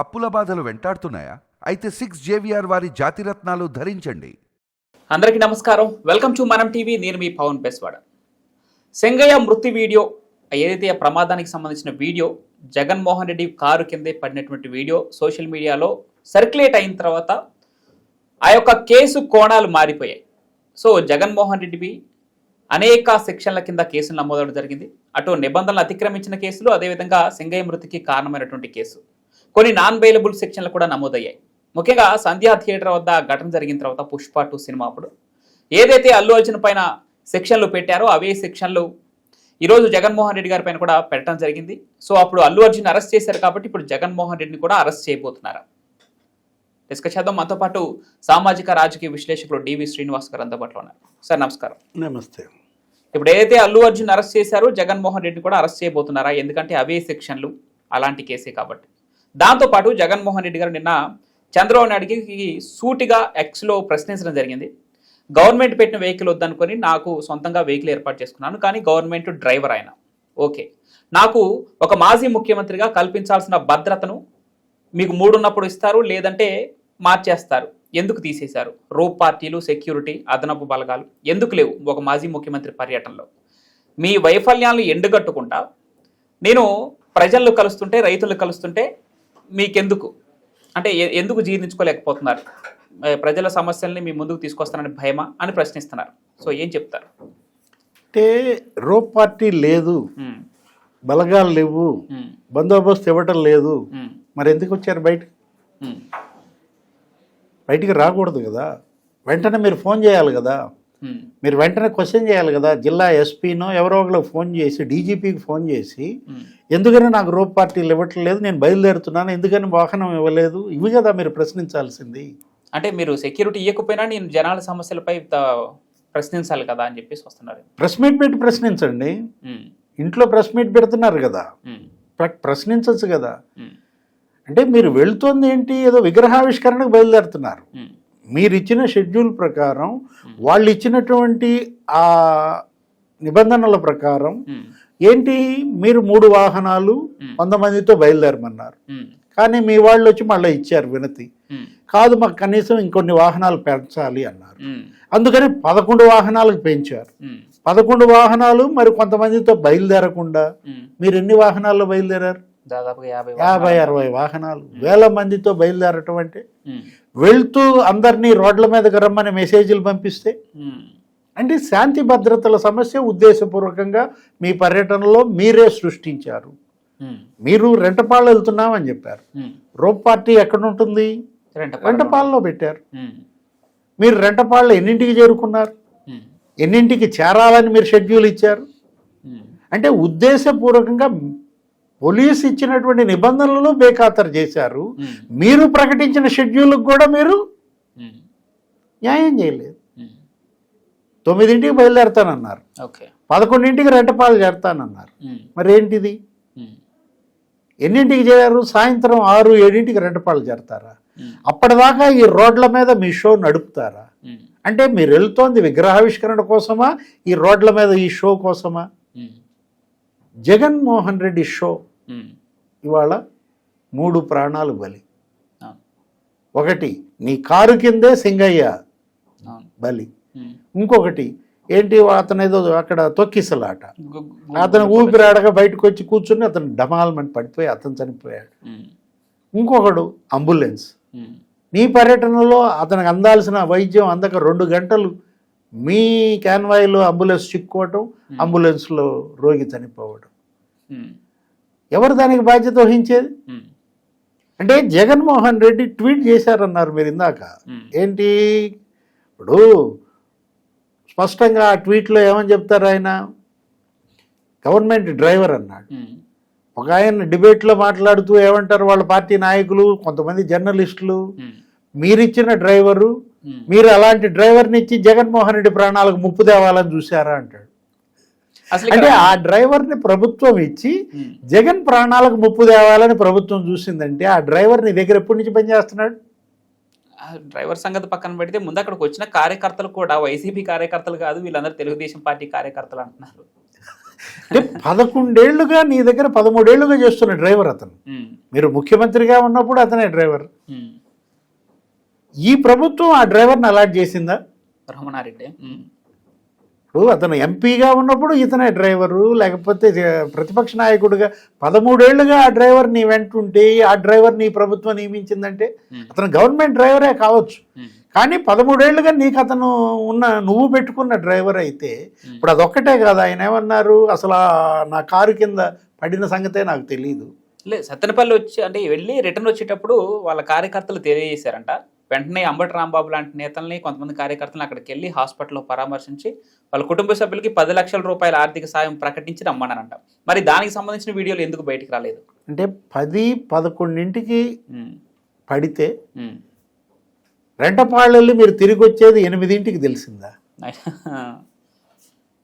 అప్పుల బాధలు వెంటాడుతున్నాయా? అయితే 6 JVR వారి జాతిరత్నాలు ధరించండి. అందరికీ నమస్కారం. వెల్కమ్ టు మనం టీవీ. నేను మీ పవన్ పేస్వాడ. సెంగయ్య మృతి వీడియో ఏదైతే ఆ ప్రమాదానికి సంబంధించిన వీడియో, జగన్మోహన్ రెడ్డి కారు కిందే పడినటువంటి వీడియో సోషల్ మీడియాలో సర్క్యులేట్ అయిన తర్వాత ఆ యొక్క కేసు కోణాలు మారిపోయాయి. సో జగన్మోహన్ రెడ్డివి అనేక సెక్షన్ల కింద కేసులు నమోదవడం జరిగింది. అటు నిబంధనలు అతిక్రమించిన కేసులు, అదేవిధంగా సెంగయ్య మృతికి కారణమైనటువంటి కేసు, కొన్ని నాన్ బెయిలబుల్ సెక్షన్లు కూడా నమోదయ్యాయి. ముఖ్యంగా సంధ్యా థియేటర్ వద్ద ఘటన జరిగిన తర్వాత పుష్ప 2 సినిమా అప్పుడు ఏదైతే అల్లు అర్జున్ పైన సెక్షన్లు పెట్టారో అవే సెక్షన్లు ఈరోజు జగన్మోహన్ రెడ్డి గారి పైన కూడా పెట్టడం జరిగింది. సో అప్పుడు అల్లు అర్జున్ అరెస్ట్ చేశారు కాబట్టి ఇప్పుడు జగన్మోహన్ రెడ్డిని కూడా అరెస్ట్ చేయబోతున్నారు. డిస్కస్ చేద్దాం. మనతో పాటు సామాజిక రాజకీయ విశ్లేషకులు డివి శ్రీనివాస్ గారు అందుబాటులో ఉన్నారు. సార్ నమస్కారం. నమస్తే. ఇప్పుడు ఏదైతే అల్లు అర్జున్ అరెస్ట్ చేశారో జగన్మోహన్ రెడ్డి కూడా అరెస్ట్ చేయబోతున్నారా? ఎందుకంటే అవే సెక్షన్లు, అలాంటి కేసే కాబట్టి. దాంతోపాటు జగన్మోహన్ రెడ్డి గారు నిన్న చంద్రబాబు నాయుడికి సూటిగా ఎక్స్లో ప్రశ్నించడం జరిగింది. గవర్నమెంట్ పెట్టిన వెహికల్ వద్దనుకొని నాకు సొంతంగా వెహికల్ ఏర్పాటు చేసుకున్నాను, కానీ గవర్నమెంట్ డ్రైవర్ ఆయన. ఓకే, నాకు ఒక మాజీ ముఖ్యమంత్రిగా కల్పించాల్సిన భద్రతను మీకు 3 ఉన్నప్పుడు ఇస్తారు, లేదంటే మార్చేస్తారు. ఎందుకు తీసేశారు? రోప్ పార్టీలు, సెక్యూరిటీ, అదనపు బలగాలు ఎందుకు లేవు ఒక మాజీ ముఖ్యమంత్రి పర్యటనలో? మీ వైఫల్యాలను ఎండుగట్టుకుంటా నేను ప్రజలను కలుస్తుంటే, రైతులను కలుస్తుంటే మీకెందుకు అంటే ఎందుకు జీర్ణించుకోలేకపోతున్నారు? ప్రజల సమస్యల్ని మీ ముందుకు తీసుకొస్తానని భయమా అని ప్రశ్నిస్తున్నారు. సో ఏం చెప్తారు? అంటే రోప్ పార్టీ లేదు, బలగాలు లేవు, బందోబస్తు ఇవ్వటం లేదు, మరి ఎందుకు వచ్చారు బయటికి రాకూడదు కదా. వెంటనే మీరు ఫోన్ చేయాలి కదా, మీరు వెంటనే క్వశ్చన్ చేయాలి కదా. జిల్లా ఎస్పీనో ఎవరో ఒకరికి ఫోన్ చేసి, డీజీపీకి ఫోన్ చేసి, ఎందుకని నాకు రోప్ పార్టీలు ఇవ్వట్లేదు, నేను బయలుదేరుతున్నాను, ఎందుకని వాహనం ఇవ్వలేదు, ఇవి కదా మీరు ప్రశ్నించాల్సింది. అంటే మీరు సెక్యూరిటీ ఇవ్వకపోయినా నేను జనాల సమస్యలపై ప్రశ్నించాలి కదా అని చెప్పేసి వస్తున్నారు. ప్రెస్ మీట్ పెట్టి ప్రశ్నించండి. ఇంట్లో ప్రెస్ మీట్ పెడుతున్నారు కదా, ప్రశ్నించచ్చు కదా. అంటే మీరు వెళ్తుంది ఏంటి, ఏదో విగ్రహావిష్కరణకు బయలుదేరుతున్నారు. మీరు ఇచ్చిన షెడ్యూల్ ప్రకారం, వాళ్ళు ఇచ్చినటువంటి ఆ నిబంధనల ప్రకారం ఏంటి, మీరు 3 వాహనాలు 100 మందితో బయలుదేరమన్నారు. కానీ మీ వాళ్ళు వచ్చి మళ్ళీ ఇచ్చారు వినతి, కాదు మాకు కనీసం ఇంకొన్ని వాహనాలు పెంచాలి అన్నారు. అందుకని 11 వాహనాలకు పెంచారు. 11 వాహనాలు మరి కొంతమందితో బయలుదేరకుండా మీరు ఎన్ని వాహనాల్లో బయలుదేరారు? దాదాపుగా 50-60 వాహనాలు, వేల మందితో బయలుదేరటం అంటే, వెళ్తూ అందరినీ రోడ్ల మీదకి రమ్మని మెసేజ్లు పంపిస్తే, అంటే శాంతి భద్రతల సమస్య ఉద్దేశపూర్వకంగా మీ పర్యటనలో మీరే సృష్టించారు. మీరు రెంటపాళ్ళు వెళ్తున్నామని చెప్పారు. రోప్ పార్టీ ఎక్కడ ఉంటుంది? రెంటపాళ్ళలో పెట్టారు. మీరు రెంటపాళ్ళు ఎన్నింటికి చేరుకున్నారు? ఎన్నింటికి చేరాలని మీరు షెడ్యూల్ ఇచ్చారు? అంటే ఉద్దేశపూర్వకంగా పోలీసు ఇచ్చినటువంటి నిబంధనలను బేఖాతరు చేశారు. మీరు ప్రకటించిన షెడ్యూల్కి కూడా మీరు న్యాయం చేయలేదు. 9ంటికి బయలుదేరతానన్నారు, 11ంటికి రెంటపాలు చేరతానన్నారు. మరి ఏంటిది? ఎన్నింటికి చేరారు? సాయంత్రం 6-7ంటికి రెంటపాలు చేరతారా? అప్పటిదాకా ఈ రోడ్ల మీద మీ షో నడుపుతారా? అంటే మీరు వెళ్తోంది విగ్రహావిష్కరణ కోసమా, ఈ రోడ్ల మీద ఈ షో కోసమా? జగన్మోహన్ రెడ్డి షో ఇవాళ 3 ప్రాణాలు బలి. ఒకటి నీ కారు కిందే సింగయ్య బలి, ఇంకొకటి ఏంటి, అతను ఏదో అక్కడ తొక్కిసలాట, అతను ఊపిరాడగా బయటకు వచ్చి కూర్చుని అతను డమాల్మని పడిపోయి అతను చనిపోయాడు. ఇంకొకడు అంబులెన్స్, నీ పర్యటనలో అతనికి అందాల్సిన వైద్యం అందక 2 గంటలు మీ కాన్వాయ్లో అంబులెన్స్ చిక్కుకోవటం, అంబులెన్స్లో రోగి చనిపోవడం. ఎవరు దానికి బాధ్యత వహించేది? అంటే జగన్మోహన్ రెడ్డి ట్వీట్ చేశారన్నారు మీరు ఇందాక. ఏంటి ఇప్పుడు స్పష్టంగా ఆ ట్వీట్లో ఏమని చెప్తారు? ఆయన గవర్నమెంట్ డ్రైవర్ అన్నాడు. ఒక ఆయన డిబేట్లో మాట్లాడుతూ ఏమంటారు వాళ్ళ పార్టీ నాయకులు, కొంతమంది జర్నలిస్టులు, మీరిచ్చిన డ్రైవరు, మీరు అలాంటి డ్రైవర్ని ఇచ్చి జగన్మోహన్ రెడ్డి ప్రాణాలకు ముప్పు తేవాలని చూశారా అంటాడు. అంటే ఆ డ్రైవర్ని ప్రభుత్వం ఇచ్చి జగన్ ప్రాణాలకు ముప్పు తేవాలని ప్రభుత్వం చూసిందంటే ఆ డ్రైవర్ నీ దగ్గర ఎప్పటి నుంచి పనిచేస్తున్నాడు? డ్రైవర్ సంగతి పక్కన పెడితే ముందు అక్కడికి వచ్చిన కార్యకర్తలు కూడా వైసీపీ కార్యకర్తలు కాదు, వీళ్ళందరూ తెలుగుదేశం పార్టీ కార్యకర్తలు అంటున్నారు. అంటే 11 ఏళ్లుగా నీ దగ్గర 13 ఏళ్లుగా చేస్తున్న డ్రైవర్ అతను. మీరు ముఖ్యమంత్రిగా ఉన్నప్పుడు అతనే డ్రైవర్. ఈ ప్రభుత్వం ఆ డ్రైవర్ని అలాట్ చేసిందా? రమణారెడ్డి ఇప్పుడు అతను ఎంపీగా ఉన్నప్పుడు ఇతనే డ్రైవరు, లేకపోతే ప్రతిపక్ష నాయకుడిగా 13 ఏళ్లుగా ఆ డ్రైవర్ నీ వెంటుంటే ఆ డ్రైవర్ నీ ప్రభుత్వం నియమించిందంటే అతను గవర్నమెంట్ డ్రైవరే కావచ్చు, కానీ 13 ఏళ్లుగా నీకు అతను నువ్వు పెట్టుకున్న డ్రైవర్ అయితే ఇప్పుడు అదొక్కటే కాదు. ఆయన ఏమన్నారు, అసలు నా కారు కింద పడిన సంగతే నాకు తెలియదు. లేదు, సత్తెనపల్లి వచ్చి అంటే వెళ్ళి రిటర్న్ వచ్చేటప్పుడు వాళ్ళ కార్యకర్తలు తెలియజేశారంట. వెంటనే అంబటి రాంబాబు లాంటి నేతల్ని, కొంతమంది కార్యకర్తలను అక్కడికి వెళ్ళి హాస్పిటల్లో పరామర్శించి వాళ్ళ కుటుంబ సభ్యులకి 10 లక్షల రూపాయల ఆర్థిక సాయం ప్రకటించి రమ్మన్నారంట. మరి దానికి సంబంధించిన వీడియోలు ఎందుకు బయటికి రాలేదు? అంటే 10-11 పడితే రెంటపాళ్ళెళ్ళి మీరు తిరిగి వచ్చేది 8 తెలిసిందా?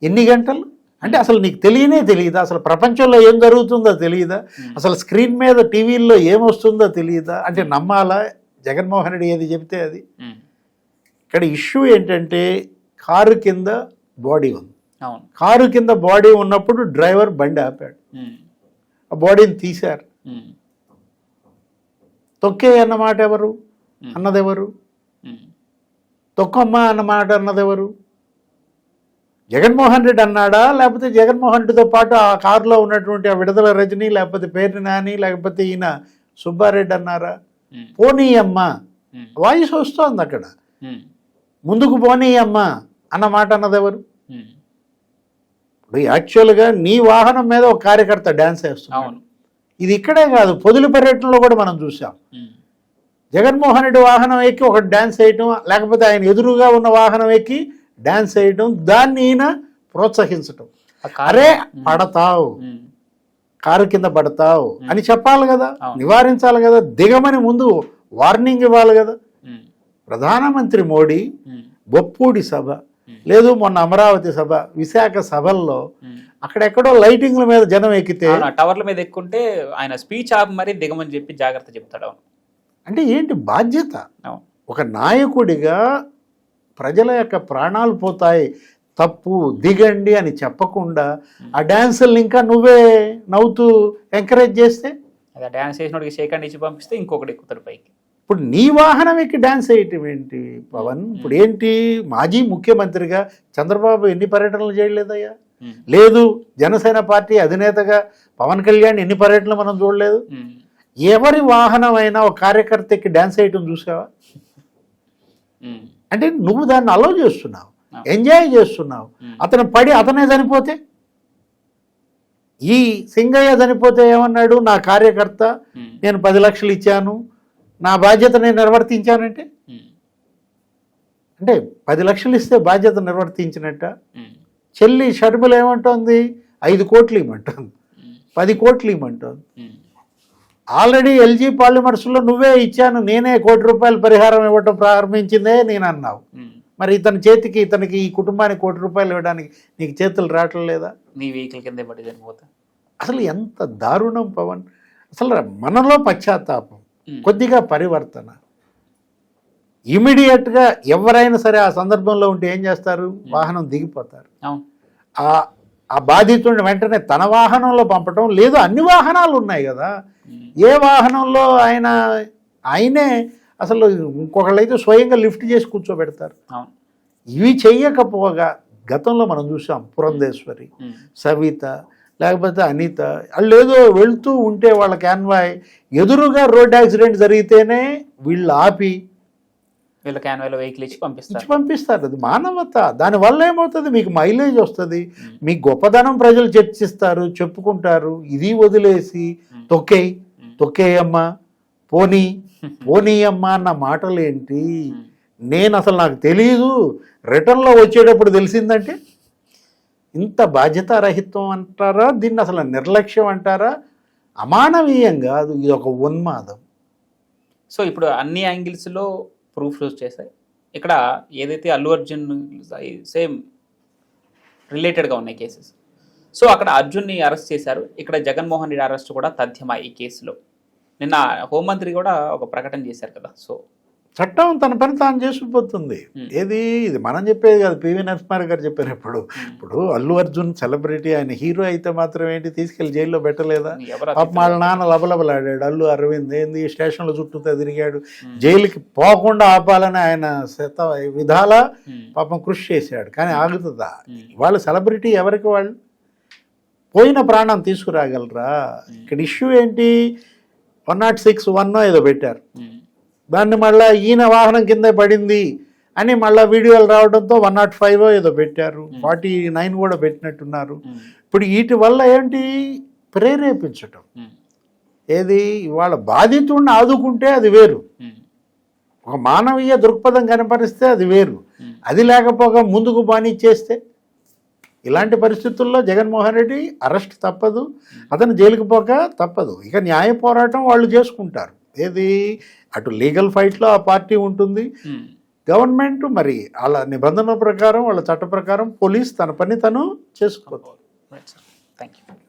ఎన్ని గంటలు అంటే అసలు నీకు తెలియదా? అసలు ప్రపంచంలో ఏం జరుగుతుందో తెలియదా? అసలు స్క్రీన్ మీద టీవీల్లో ఏమొస్తుందో తెలియదా? అంటే నమ్మాలా జగన్మోహన్ రెడ్డి ఏది చెబితే అది? ఇక్కడ ఇష్యూ ఏంటంటే కారు కింద బాడీ ఉంది. కారు కింద బాడీ ఉన్నప్పుడు డ్రైవర్ బండి ఆపాడు, ఆ బాడీని తీశారు. తొక్కే అన్నమాట ఎవరు అన్నదెవరు? తొక్కమ్మ అన్నమాట అన్నదెవరు? జగన్మోహన్ రెడ్డి అన్నాడా, లేకపోతే జగన్మోహన్ రెడ్డితో పాటు ఆ కారులో ఉన్నటువంటి ఆ విడుదల రజని, లేకపోతే పేర్ని నాని, లేకపోతే ఈయన సుబ్బారెడ్డి అన్నారా? పోనీయమ్మ వాయిస్ వస్తోంది అక్కడ, ముందుకు పోనీయమ్మ అన్న మాట అన్నదెవరు? ఇప్పుడు యాక్చువల్గా నీ వాహనం మీద ఒక కార్యకర్త డ్యాన్స్ వేస్తున్నాడు. ఇది ఇక్కడే కాదు, పొదులు పర్యటనలో కూడా మనం చూసాం. జగన్మోహన్ రెడ్డి వాహనం ఎక్కి ఒక డ్యాన్స్ వేయటం, లేకపోతే ఆయన ఎదురుగా ఉన్న వాహనం ఎక్కి డ్యాన్స్ వేయటం, దాన్ని ఈయన ప్రోత్సహించటం. అరే పడతావు, కారు కింద పడతావు అని చెప్పాలి కదా, నివారించాలి కదా, దిగమని ముందు వార్నింగ్ ఇవ్వాలి కదా. ప్రధానమంత్రి మోడీ బొప్పూడి సభ, లేదు మొన్న అమరావతి సభ, విశాఖ సభల్లో అక్కడెక్కడో లైటింగ్ల మీద జనం ఎక్కితే, టవర్ల మీద ఎక్కుంటే ఆయన స్పీచ్ ఆపి మరీ దిగమని చెప్పి జాగ్రత్త చెప్తాడు. అంటే ఏంటి బాధ్యత? ఒక నాయకుడిగా ప్రజల యొక్క ప్రాణాలు పోతాయి, తప్పు దిగండి అని చెప్పకుండా ఆ డ్యాన్సుల్ని ఇంకా నువ్వే నవ్వుతూ ఎంకరేజ్ చేస్తే, డ్యాన్స్ చేసినోడికి షేక్ హ్యాండ్ ఇచ్చి పంపిస్తే ఇంకొకటి ఎక్కుతాడు పైకి. ఇప్పుడు నీ వాహనం ఎక్కి డ్యాన్స్ వేయటం ఏంటి పవన్? ఇప్పుడు ఏంటి, మాజీ ముఖ్యమంత్రిగా చంద్రబాబు ఎన్ని పర్యటనలు చేయలేదయ్యా? లేదు, జనసేన పార్టీ అధినేతగా పవన్ కళ్యాణ్ ఎన్ని పర్యటనలు మనం చూడలేదు? ఎవరి వాహనం అయినా ఒక కార్యకర్తకి డ్యాన్స్ వేయటం చూసావా? అంటే నువ్వు దాన్ని అలో చేస్తున్నావు, ఎంజాయ్ చేస్తున్నావు. అతను పడి అతనే చనిపోతే, ఈ సింగయ్య చనిపోతే ఏమన్నాడు, నా కార్యకర్త నేను 10 లక్షలు ఇచ్చాను, నా బాధ్యత నేను నిర్వర్తించానంటే, అంటే 10 లక్షలు ఇస్తే బాధ్యత నిర్వర్తించినట్ట? చెల్లి షర్మిల ఏమంటోంది, 5 కోట్లు ఇవ్వమంటోంది, 10 కోట్లు ఇవ్వమంటోంది. ఆల్రెడీ ఎల్జీ పాలిమర్స్లో నువ్వే ఇచ్చాను, నేనే ₹1 పరిహారం ఇవ్వటం ప్రారంభించిందే నేను అన్నావు. మరి ఇతని చేతికి, ఇతనికి, ఈ కుటుంబానికి ₹1 ఇవ్వడానికి నీకు చేతులు రావటం లేదా? నీ వెహికల్ కింద పడి చనిపోతా. అసలు ఎంత దారుణం పవన్. అసలు మనలో పశ్చాత్తాపం, కొద్దిగా పరివర్తన. ఇమీడియట్గా ఎవరైనా సరే ఆ సందర్భంలో ఉంటే ఏం చేస్తారు, వాహనం దిగిపోతారు. ఆ బాధితుడిని వెంటనే తన వాహనంలో పంపటం, లేదు అన్ని వాహనాలు ఉన్నాయి కదా, ఏ వాహనంలో ఆయనే అసలు ఇంకొకళ్ళైతే స్వయంగా లిఫ్ట్ చేసి కూర్చోబెడతారు. ఇవి చెయ్యకపోగా గతంలో మనం చూసాం, పురంధేశ్వరి, సవిత, లేకపోతే అనిత, వాళ్ళు ఏదో వెళ్తూ ఉంటే వాళ్ళ క్యాన్వాయ్ ఎదురుగా రోడ్ యాక్సిడెంట్ జరిగితేనే వీళ్ళు ఆపి వీళ్ళ క్యాన్వాయ్లో వెహికల్ ఇచ్చి పంపిస్తారు. అది మానవత. దానివల్ల ఏమవుతుంది, మీకు మైలేజ్ వస్తుంది, మీ గొప్పదనం ప్రజలు చర్చిస్తారు, చెప్పుకుంటారు. ఇది వదిలేసి తొక్కేయమ్మా, పోనీయమ్మా అన్న మాటలు ఏంటి? నేను అసలు నాకు తెలియదు, రిటర్న్లో వచ్చేటప్పుడు తెలిసిందంటే ఇంత బాధ్యతారహిత్వం అంటారా? దీన్ని అసలు నిర్లక్ష్యం అంటారా? అమానవీయం కాదు, ఇది ఒక ఉన్మాదం. సో ఇప్పుడు అన్ని యాంగిల్స్లో ప్రూఫ్ యూజ్ చేశాయి. ఇక్కడ ఏదైతే అల్లు అర్జున్ సేమ్ రిలేటెడ్గా ఉన్నాయి కేసెస్. సో అక్కడ అర్జున్ని అరెస్ట్ చేశారు, ఇక్కడ జగన్మోహన్ రెడ్డి అరెస్ట్ కూడా తథ్యమా ఈ కేసులో. నిన్న హోంమంత్రి కూడా ఒక ప్రకటన చేశారు కదా. సో చట్టం తన పని తాను చేసుకుపోతుంది. ఏది ఇది మనం చెప్పేది కాదు, పివి నరసింహారావు గారు చెప్పారు. ఇప్పుడు అల్లు అర్జున్ సెలబ్రిటీ, ఆయన హీరో అయితే మాత్రం ఏంటి తీసుకెళ్లి జైల్లో పెట్టలేదా? పాపం వాళ్ళ నాన్న లబలబలాడాడు, అల్లు అరవింద్ ఏంది స్టేషన్లో చుట్టూతో తిరిగాడు, జైలుకి పోకుండా ఆపాలని ఆయన విధాల పాపం కృషి చేశాడు. కానీ ఆగుతుందా? వాళ్ళ సెలబ్రిటీ ఎవరికి వాళ్ళు పోయిన ప్రాణం తీసుకురాగలరా? ఇక్కడ ఇష్యూ ఏంటి? 106(1) ఏదో పెట్టారు, దాన్ని మళ్ళీ ఈయన వాహనం కింద పడింది అని మళ్ళీ వీడియోలు రావడంతో 105 ఏదో పెట్టారు, 49 కూడా పెట్టినట్టున్నారు. ఇప్పుడు వీటి వల్ల ఏంటి? ప్రేరేపించటం. ఏది వాళ్ళ బాధితుడిని ఆదుకుంటే అది వేరు, ఒక మానవీయ దృక్పథం కనపరిస్తే అది వేరు. అది లేకపోగా ముందుకు బానిచ్చేస్తే ఇలాంటి పరిస్థితుల్లో జగన్మోహన్ రెడ్డి అరెస్ట్ తప్పదు, అతను జైలుకి పోక తప్పదు. ఇక న్యాయ పోరాటం వాళ్ళు చేసుకుంటారు. ఏది అటు లీగల్ ఫైట్లో ఆ పార్టీ ఉంటుంది, గవర్నమెంట్ మరి వాళ్ళ నిబంధనల ప్రకారం వాళ్ళ చట్ట ప్రకారం పోలీస్ తన పని తను చేసుకోవచ్చు. Thank you.